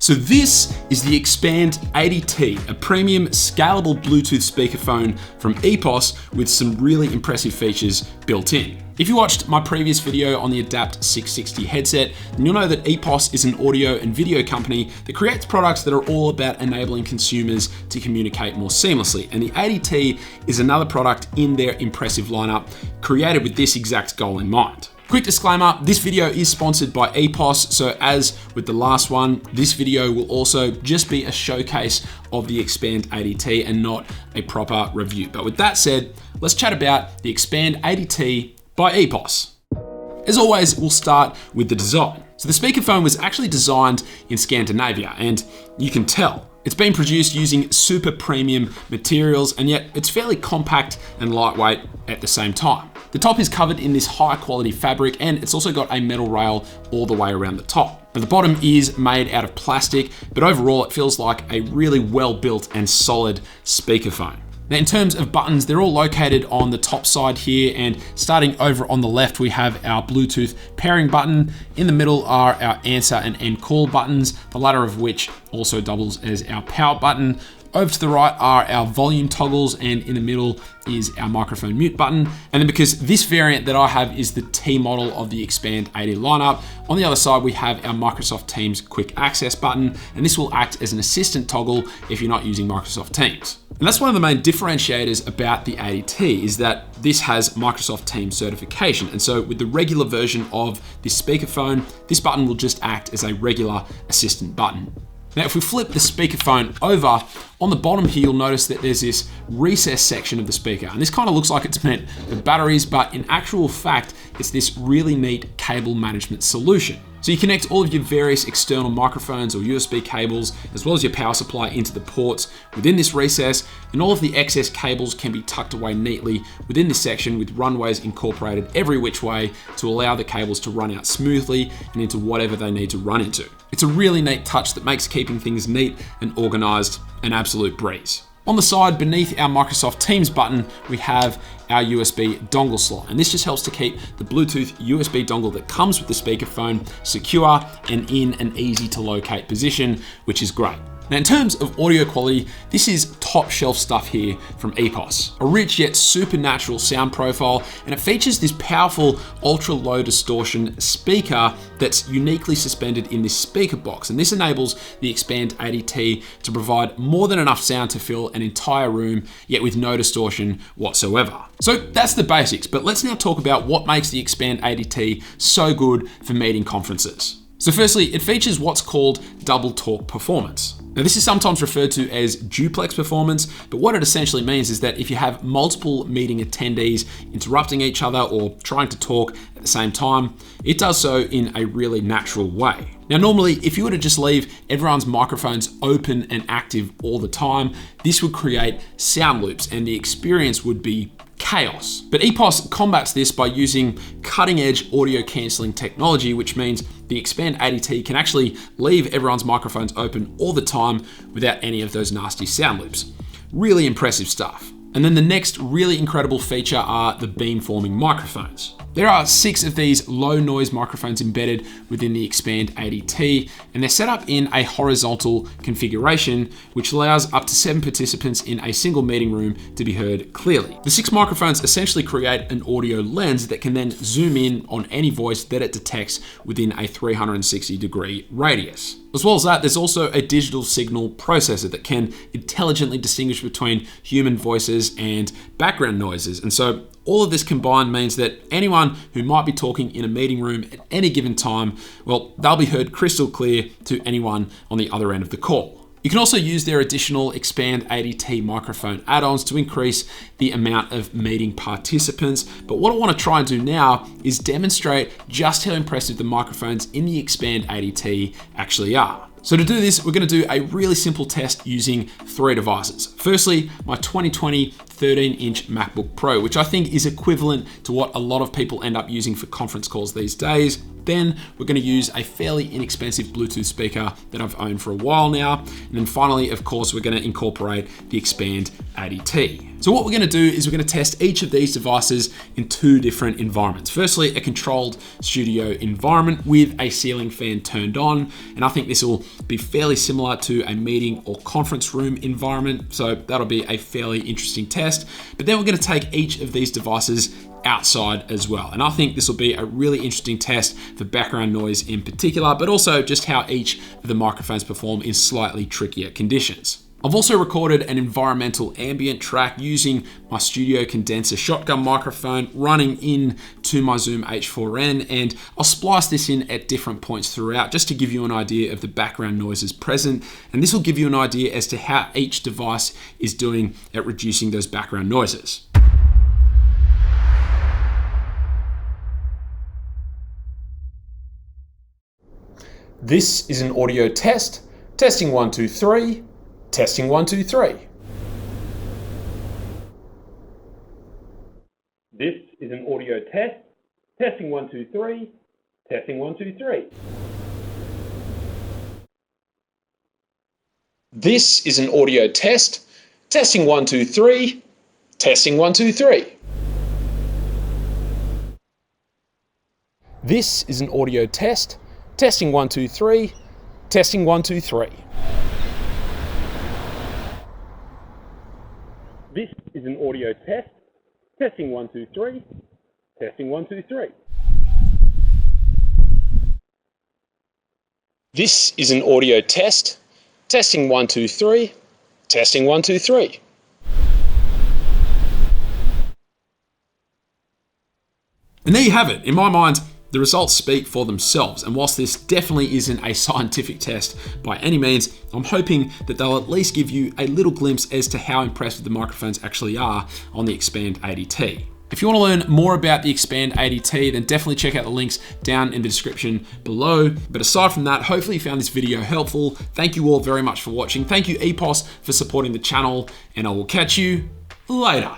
So this is the Expand 80T, a premium scalable Bluetooth speakerphone from EPOS with some really impressive features built in. If you watched my previous video on the Adapt 660 headset, then you'll know that EPOS is an audio and video company that creates products that are all about enabling consumers to communicate more seamlessly. And the 80T is another product in their impressive lineup created with this exact goal in mind. Quick disclaimer, this video is sponsored by EPOS, so as with the last one, this video will also just be a showcase of the Expand 80T and not a proper review. But with that said, let's chat about the Expand 80T by EPOS. As always, we'll start with the design. So the speakerphone was actually designed in Scandinavia, and you can tell. It's been produced using super premium materials, and yet it's fairly compact and lightweight at the same time. The top is covered in this high quality fabric, and it's also got a metal rail all the way around the top. Now, the bottom is made out of plastic, but overall it feels like a really well built and solid speakerphone. Now, in terms of buttons, they're all located on the top side here, and starting over on the left, we have our Bluetooth pairing button. In the middle are our answer and end call buttons, the latter of which also doubles as our power button. Over to the right are our volume toggles, and in the middle is our microphone mute button. And then because this variant that I have is the T model of the Expand 80 lineup, on the other side we have our Microsoft Teams quick access button, and this will act as an assistant toggle if you're not using Microsoft Teams. And that's one of the main differentiators about the 80T is that this has Microsoft Teams certification. And so with the regular version of this speakerphone, this button will just act as a regular assistant button. Now, if we flip the speakerphone over, on the bottom here, you'll notice that there's this recess section of the speaker. And this kind of looks like it's meant for batteries, but in actual fact, it's this really neat cable management solution. So you connect all of your various external microphones or USB cables, as well as your power supply into the ports within this recess, and all of the excess cables can be tucked away neatly within this section with runways incorporated every which way to allow the cables to run out smoothly and into whatever they need to run into. It's a really neat touch that makes keeping things neat and organized an absolute breeze. On the side, beneath our Microsoft Teams button, we have our USB dongle slot. And this just helps to keep the Bluetooth USB dongle that comes with the speakerphone secure and in an easy to locate position, which is great. Now, in terms of audio quality, this is top shelf stuff here from EPOS. A rich yet supernatural sound profile, and it features this powerful ultra low distortion speaker that's uniquely suspended in this speaker box. And this enables the Expand 80T to provide more than enough sound to fill an entire room, yet with no distortion whatsoever. So that's the basics, but let's now talk about what makes the Expand 80T so good for meeting conferences. So firstly, it features what's called double talk performance. Now, this is sometimes referred to as duplex performance, but what it essentially means is that if you have multiple meeting attendees interrupting each other or trying to talk at the same time, it does so in a really natural way. Now, normally, if you were to just leave everyone's microphones open and active all the time, this would create sound loops and the experience would be chaos. But EPOS combats this by using cutting-edge audio cancelling technology, which means the Expand 80T can actually leave everyone's microphones open all the time without any of those nasty sound loops. Really impressive stuff. And then the next really incredible feature are the beamforming microphones. There are 6 of these low noise microphones embedded within the Expand 80T, and they're set up in a horizontal configuration, which allows up to 7 participants in a single meeting room to be heard clearly. The 6 microphones essentially create an audio lens that can then zoom in on any voice that it detects within a 360-degree radius. As well as that, there's also a digital signal processor that can intelligently distinguish between human voices and background noises. And so all of this combined means that anyone who might be talking in a meeting room at any given time, well, they'll be heard crystal clear to anyone on the other end of the call. You can also use their additional Expand 80T microphone add-ons to increase the amount of meeting participants. But what I want to try and do now is demonstrate just how impressive the microphones in the Expand 80T actually are. So to do this, we're going to do a really simple test using 3 devices. Firstly, my 2020 13-inch MacBook Pro, which I think is equivalent to what a lot of people end up using for conference calls these days. Then we're going to use a fairly inexpensive Bluetooth speaker that I've owned for a while now. And then finally, of course, we're going to incorporate the Expand 80T. So what we're going to do is we're going to test each of these devices in two different environments. Firstly, a controlled studio environment with a ceiling fan turned on. And I think this will be fairly similar to a meeting or conference room environment. So that'll be a fairly interesting test. But then we're going to take each of these devices outside as well. And I think this will be a really interesting test for background noise in particular, but also just how each of the microphones perform in slightly trickier conditions. I've also recorded an environmental ambient track using my studio condenser shotgun microphone running in to my Zoom H4n, and I'll splice this in at different points throughout just to give you an idea of the background noises present. And this will give you an idea as to how each device is doing at reducing those background noises. This is an audio test. Testing 1, 2, 3. Testing 1, 2, 3. This is an audio test. Testing 1, 2, 3. Testing 1, 2, 3. This is an audio test. Testing 1, 2, 3. Testing 1, 2, 3. This is an audio test. Testing 1, 2, 3. Testing 1, 2, 3. This is an audio test. Testing 1, 2, 3. Testing 1, 2, 3. This is an audio test. Testing 1, 2, 3. Testing 1, 2, 3. And there you have it. In my mind, the results speak for themselves, and whilst this definitely isn't a scientific test by any means, I'm hoping that they'll at least give you a little glimpse as to how impressive the microphones actually are on the Expand 80T. If you want to learn more about the Expand 80T, then definitely check out the links down in the description below. But aside from that, hopefully you found this video helpful. Thank you all very much for watching. Thank you EPOS for supporting the channel, and I will catch you later.